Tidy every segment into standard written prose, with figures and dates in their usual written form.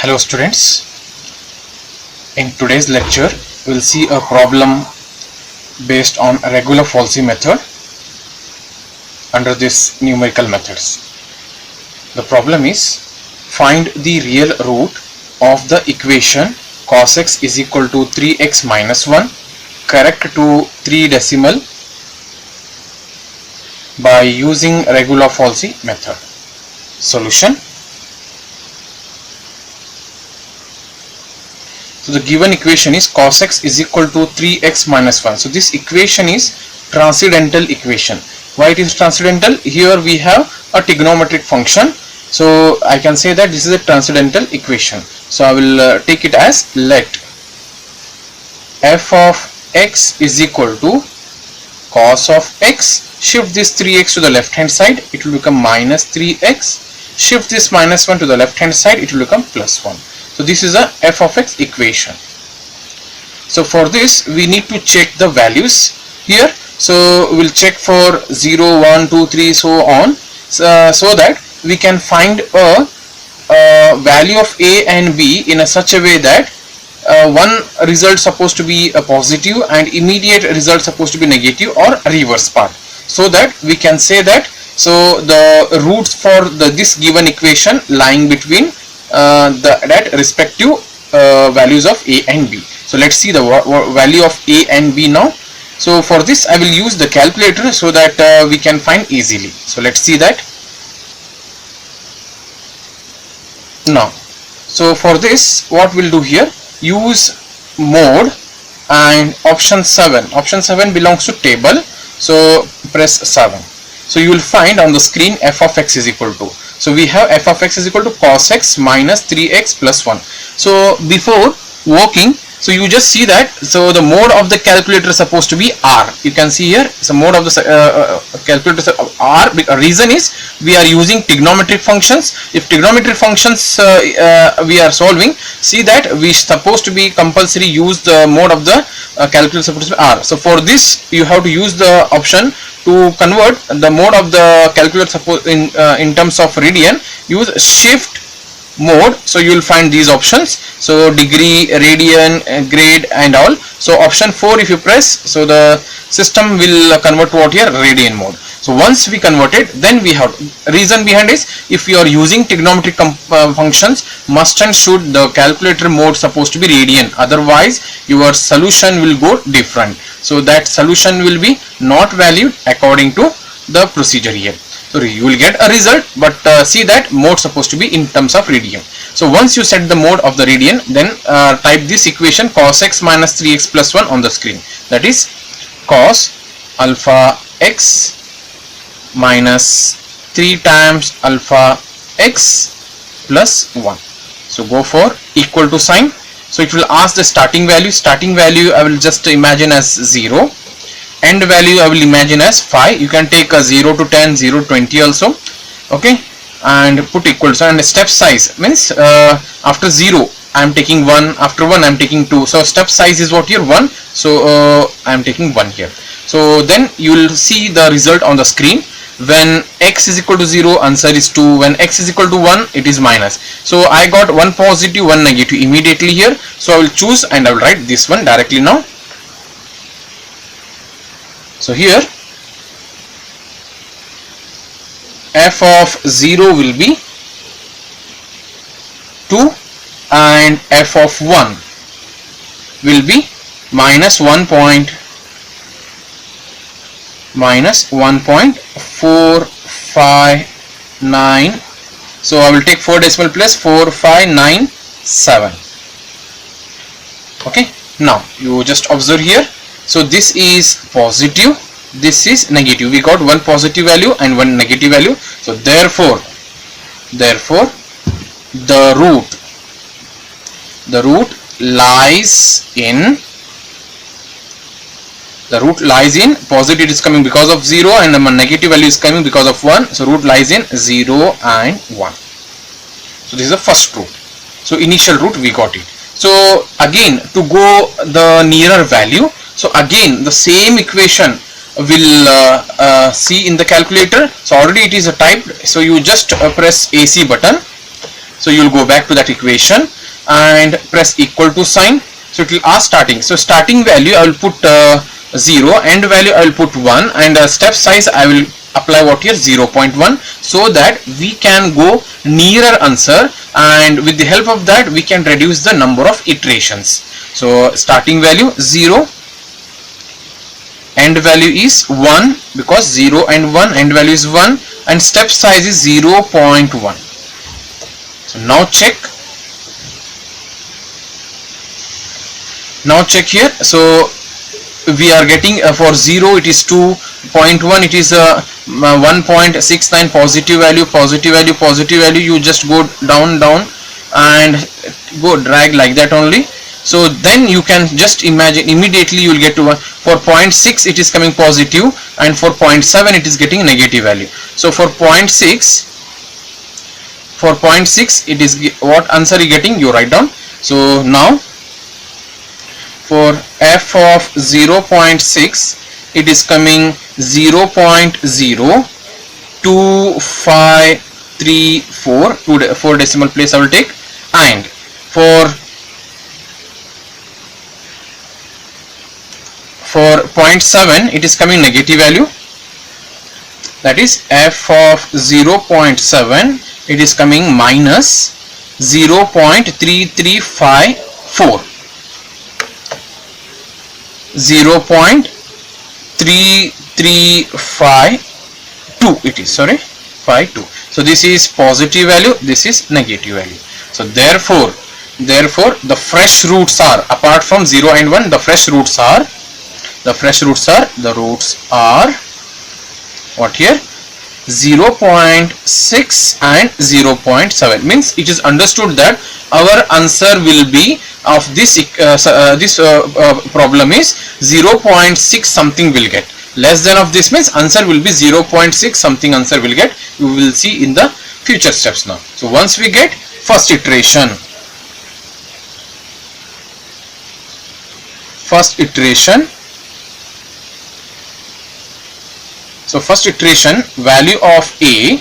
Hello students, in today's lecture we will see a problem based on a regular falsi method under this numerical methods. The problem is find the real root of the equation cos x is equal to 3x minus 1 correct to 3 decimal by using Regula falsi method. Solution. So the given equation is cos x is equal to 3x minus 1. So this equation is transcendental equation. Why it is transcendental? Here we have a trigonometric function. So I can say that this is a transcendental equation. So I will take it as let f of x is equal to cos of x. Shift this 3x to the left hand side, it will become minus 3x. Shift this minus 1 to the left hand side, it will become plus 1. So this is a f of x equation. So for this we need to check the values here. So we will check for 0, 1, 2, 3 so on, so that we can find a value of a and b in a such a way that one result supposed to be a positive and immediate result supposed to be negative or reverse part, so that we can say that so the roots for this given equation lying between that respective values of a and b. So let's see the value of a and b now. So for this I will use the calculator so that we can find easily. So let's see that now. So for this what we'll do here, use mode and option 7. Option 7 belongs to table, so press 7. So you will find on the screen f of x is equal to, so we have f of x is equal to cos x minus 3x plus 1. So before working, so you just see that so the mode of the calculator is supposed to be r. You can see here, so mode of the calculator is r. Reason is we are using trigonometric functions. If trigonometric functions we are solving, see that we supposed to be compulsory use the mode of the calculator supposed to be r. So for this you have to use the option to convert the mode of the calculator in terms of radian. Use shift mode, so you will find these options, so degree, radian, grade and all. So option 4 if you press, so the system will convert to what here, radian mode. So once we convert it, then we have, reason behind is if you are using trigonometric functions, must and should the calculator mode supposed to be radian, otherwise your solution will go different. So that solution will be not valued according to the procedure here. So you will get a result, but see that mode supposed to be in terms of radian. So once you set the mode of the radian, then type this equation cos x minus 3x plus 1 on the screen. That is cos alpha x minus 3 times alpha x plus 1. So go for equal to sign. So it will ask the starting value. Starting value I will just imagine as 0. End value I will imagine as 5. You can take a 0 to 10, 0 to 20 also. Okay, and put equal to, and step size means after 0 I am taking 1, after 1 I am taking 2. So step size is what here, 1. So I am taking 1 here. So then you will see the result on the screen. When x is equal to 0, answer is 2. When x is equal to 1, it is minus. So I got one positive, one negative immediately here. So I will choose and I will write this one directly now. So here f of 0 will be 2 and f of 1 will be minus 1.49. So I will take 4 decimal place 4597. Okay, now you just observe here. So this is positive, this is negative. We got one positive value and one negative value. So therefore the root lies in positive, it is coming because of 0, and the negative value is coming because of 1. So root lies in 0 and 1. So this is the first root. So initial root we got it. So again to go the nearer value, so again the same equation will see in the calculator. So already it is typed, so you just press AC button So you will go back to that equation and press equal to sign. So it will ask starting. So starting value I will put 0, end value I will put 1, and step size I will apply what here 0.1, so that we can go nearer answer, and with the help of that we can reduce the number of iterations. So starting value 0, end value is 1, because 0 and 1, end value is 1, and step size is 0.1. So now check. Now check here. So we are getting for 0 it is 2.1, it is 1.69 positive value, positive value, positive value. You just go down and go drag like that only. So then you can just imagine immediately you will get to 1. For 0.6 it is coming positive, and for 0.7 it is getting negative value. So for 0.6 it is what answer you getting, you write down. So now for f of 0.6 it is coming 0.02534, 4 decimal place I will take, and for 0.7 it is coming negative value, that is f of 0.7 it is coming minus 0.3354, 0.3352 it is, sorry, 52. So this is positive value, this is negative value. So therefore the fresh roots are, apart from 0 and 1, the roots are what here, 0.6 and 0.7. means it is understood that our answer will be of this problem is 0.6 something will get. Less than of this means answer will be 0.6 something answer will get. You will see in the future steps now. So once we get first iteration, so first iteration value of a,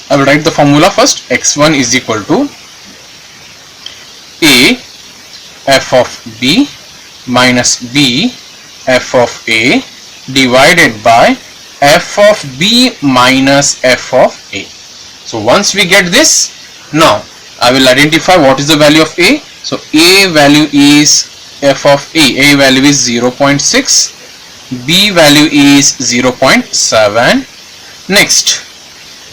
I will write the formula first. x1 is equal to a f of b minus b f of a divided by f of b minus f of a. So once we get this, now I will identify what is the value of a. So a value is f of a value is 0.6, b value is 0.7. next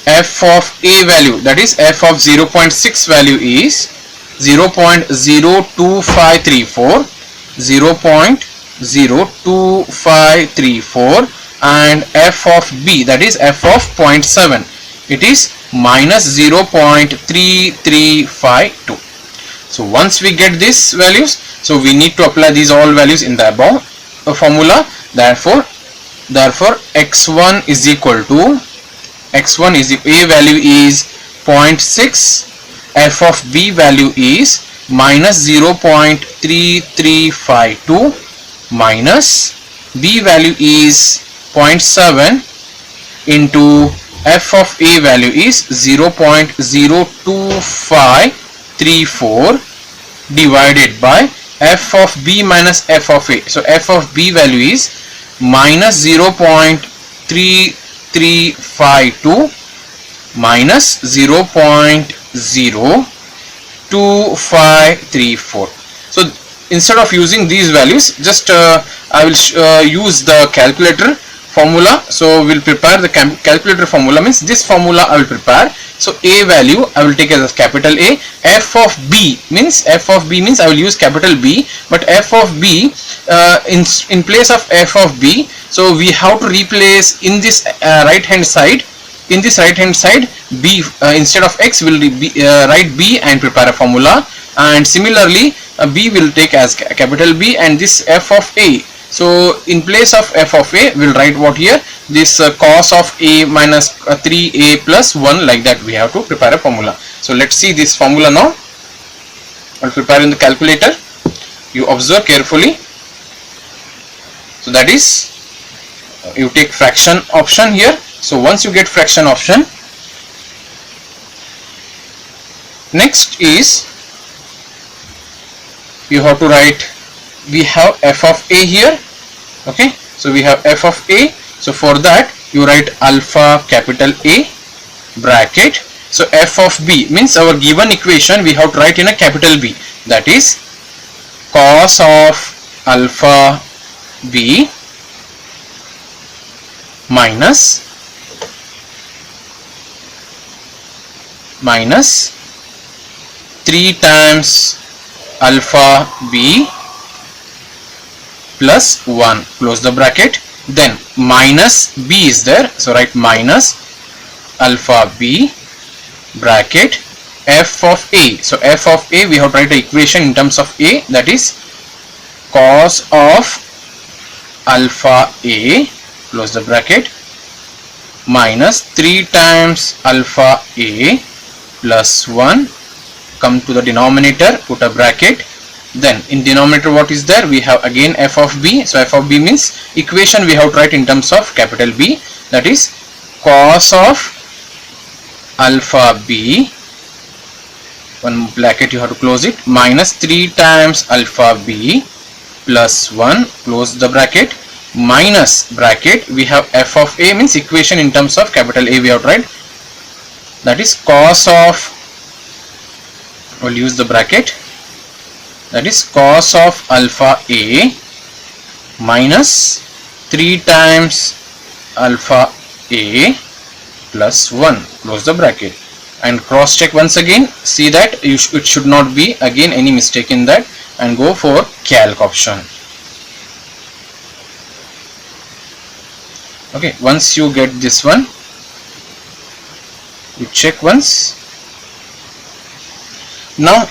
f of a value, that is f of 0.6 value is 0.02534, 0.02534, and f of b, that is f of 0.7, it is minus 0.3352. So once we get these values, so we need to apply these all values in the above formula. Therefore x1 is equal to, a value is 0.6, f of b value is minus 0.3352 minus b value is 0.7 into f of a value is 0.02534 divided by f of b minus f of a. So f of b value is minus 0.3352 minus 0.02534. So instead of using these values, just I will use the calculator formula. So we'll prepare the calculator formula, means this formula I will prepare. So a value I will take as capital A, f of b means I will use capital B, but f of b in place of f of b, so we have to replace in this right hand side, b instead of x will write b and prepare a formula, and similarly b will take as capital B, and this f of a, so in place of f of a will write what here, this cos of a minus 3a plus 1, like that we have to prepare a formula. So let's see this formula now. I'll prepare in the calculator. You observe carefully. So that is, you take fraction option here. So once you get fraction option, Next is you have to write, we have f of a here. Okay, so we have f of a. So for that you write alpha capital A bracket. So f of b means our given equation we have to write in a capital B, that is cos of alpha b minus 3 times alpha b plus 1, close the bracket. Then minus b is there, so write minus alpha b bracket f of a. So f of a, we have to write the equation in terms of a, that is cos of alpha a, close the bracket, minus 3 times alpha a plus 1, come to the denominator, put a bracket. Then in denominator what is there, we have again f of b. So f of b means equation we have to write in terms of capital B, that is cos of alpha b, one bracket you have to close it, minus 3 times alpha b plus 1, close the bracket, minus bracket, we have f of a means equation in terms of capital A we have to write, that is cos of, we'll use the bracket, that is cos of alpha a minus 3 times alpha a plus 1, close the bracket, and cross check once again, see that it should not be again any mistake in that, and go for calc option. Okay, once you get this one, you check once. Now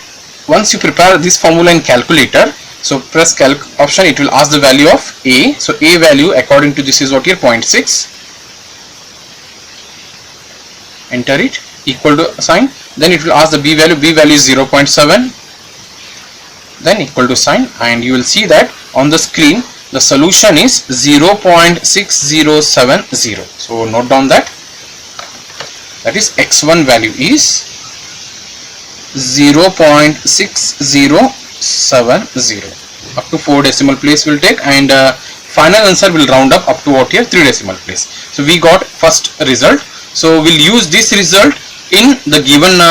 once you prepare this formula in calculator, so press calc option, it will ask the value of a. So a value according to this is what here, 0.6, enter it, equal to sign, then it will ask the b value is 0.7, then equal to sign, and you will see that on the screen the solution is 0.6070. so note down that is x1 value is 0.6070, up to 4 decimal place will take, and final answer will round up to what here, 3 decimal place. So we got first result. So we'll use this result in the given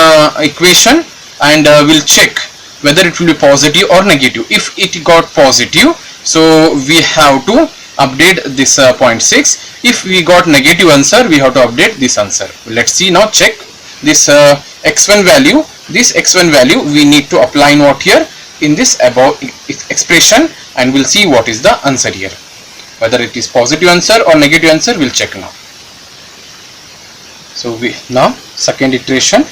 equation, and we'll check whether it will be positive or negative. If it got positive, so we have to update this 0.6. If we got negative answer, we have to update this answer. Let's see now, check this x1 value. This x1 value we need to apply in what here, in this above expression, and we'll see what is the answer here, whether it is positive answer or negative answer, we'll check now. So we now second iteration.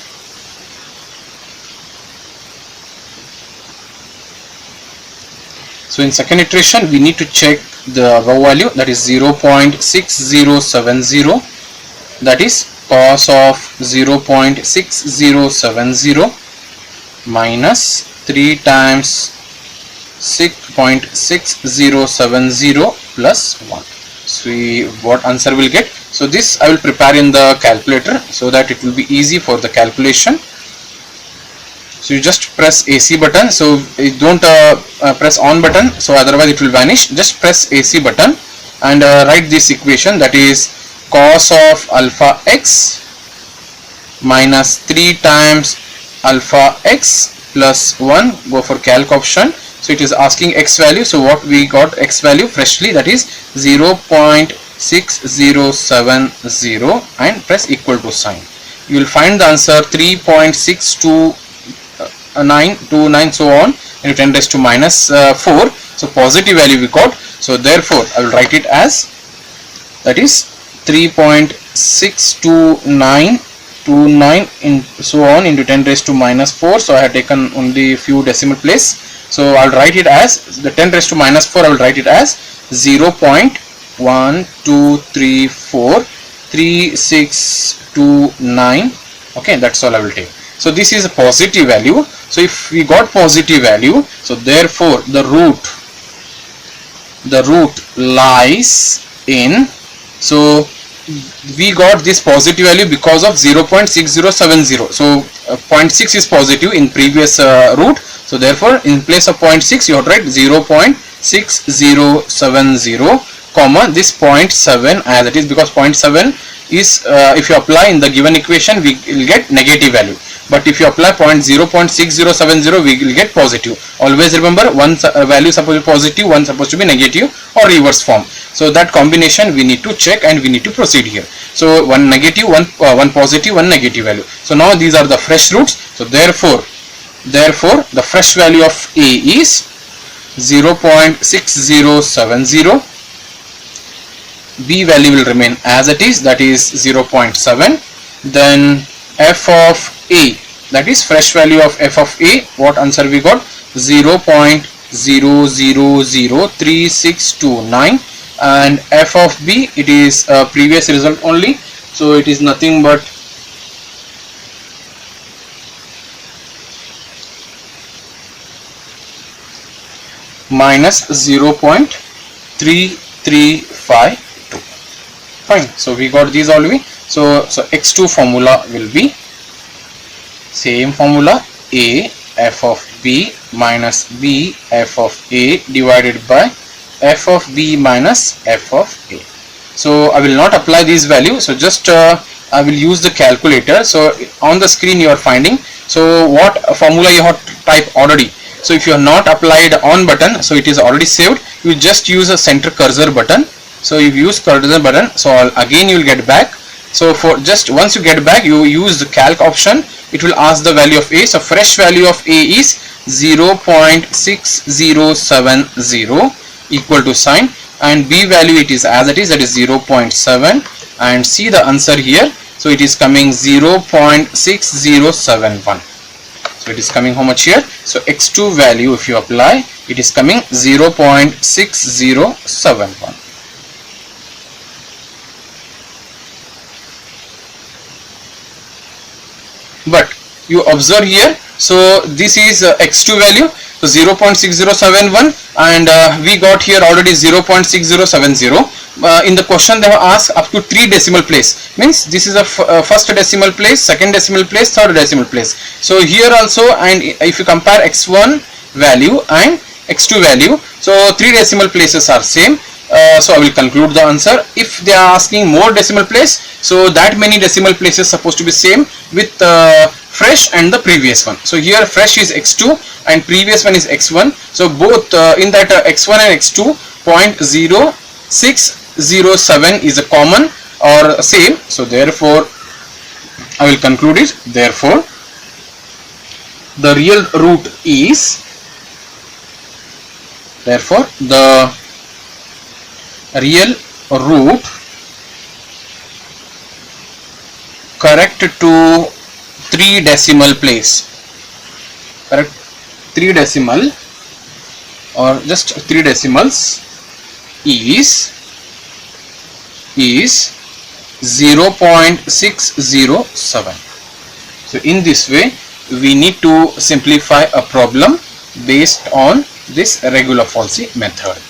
So in second iteration we need to check the above value, that is 0.6070, that is cos of 0.6070 minus 3 times 6.6070 plus 1. So what answer will get? So this I will prepare in the calculator so that it will be easy for the calculation. So you just press AC button, so you don't press on button, so otherwise it will vanish. Just press AC button and write this equation, that is cos of alpha x minus 3 times alpha x plus 1, go for calc option. So it is asking x value, so what we got x value freshly, that is 0.6070, and press equal to sign. You will find the answer 3.62929, so on, and 10 raised to minus 4. So positive value we got, so therefore I will write it as, that is 3.62929 in so on into 10 raised to minus 4. So I have taken only few decimal place, so I'll write it as the 10 raised to minus 4. I will write it as 0.12343629. okay, that's all I will take. So this is a positive value. So if we got positive value, so therefore the root lies in, so we got this positive value because of 0.6070. So 0.6 is positive in previous root. So therefore in place of 0.6 you have to write 0.6070 comma this 0.7 as it is, because 0.7 is if you apply in the given equation we will get negative value, but if you apply 0.6070 we will get positive. Always remember, one value supposed to be positive, one supposed to be negative or reverse form. So that combination we need to check and we need to proceed here. So one negative, one positive, one negative value. So now these are the fresh roots. So therefore the fresh value of A is 0.6070. B value will remain as it is, that is 0.7. Then f of A, that is fresh value of f of A, what answer we got? 0.0003629. and f of B, it is previous result only, so it is nothing but minus 0.3352. Fine, so we got these all the way. So x2 formula will be same formula, A f of B minus B f of A divided by f of B minus f of A. So I will not apply this value, so just I will use the calculator. So on the screen you are finding, so what formula you have typed already. So if you have not applied on button, so it is already saved, you just use a center cursor button. So you use cursor button, so again you will get back. So for just once you get back, you use the calc option, it will ask the value of A. So fresh value of A is 0.6070 equal to sign, and B value it is as it is, that is 0.7, and see the answer here. So it is coming 0.6071. So it is coming how much here? So x2 value if you apply, it is coming 0.6071. But you observe here, so this is x2 value, so 0.6071, and we got here already 0.6070. In the question they have asked up to 3 decimal place, means this is a first decimal place, second decimal place, third decimal place. So here also, and if you compare x1 value and x2 value, so 3 decimal places are same. So I will conclude the answer. If they are asking more decimal place, so that many decimal places supposed to be same with fresh and the previous one. So here fresh is x2 and previous one is x1. So both in that x1 and x2 0.0607 is a common or same. So therefore I will conclude it. Therefore the real root is, therefore the real root correct to 3 decimal place, correct 3 decimal or just 3 decimals is 0.607. So in this way we need to simplify a problem based on this regular falsi method.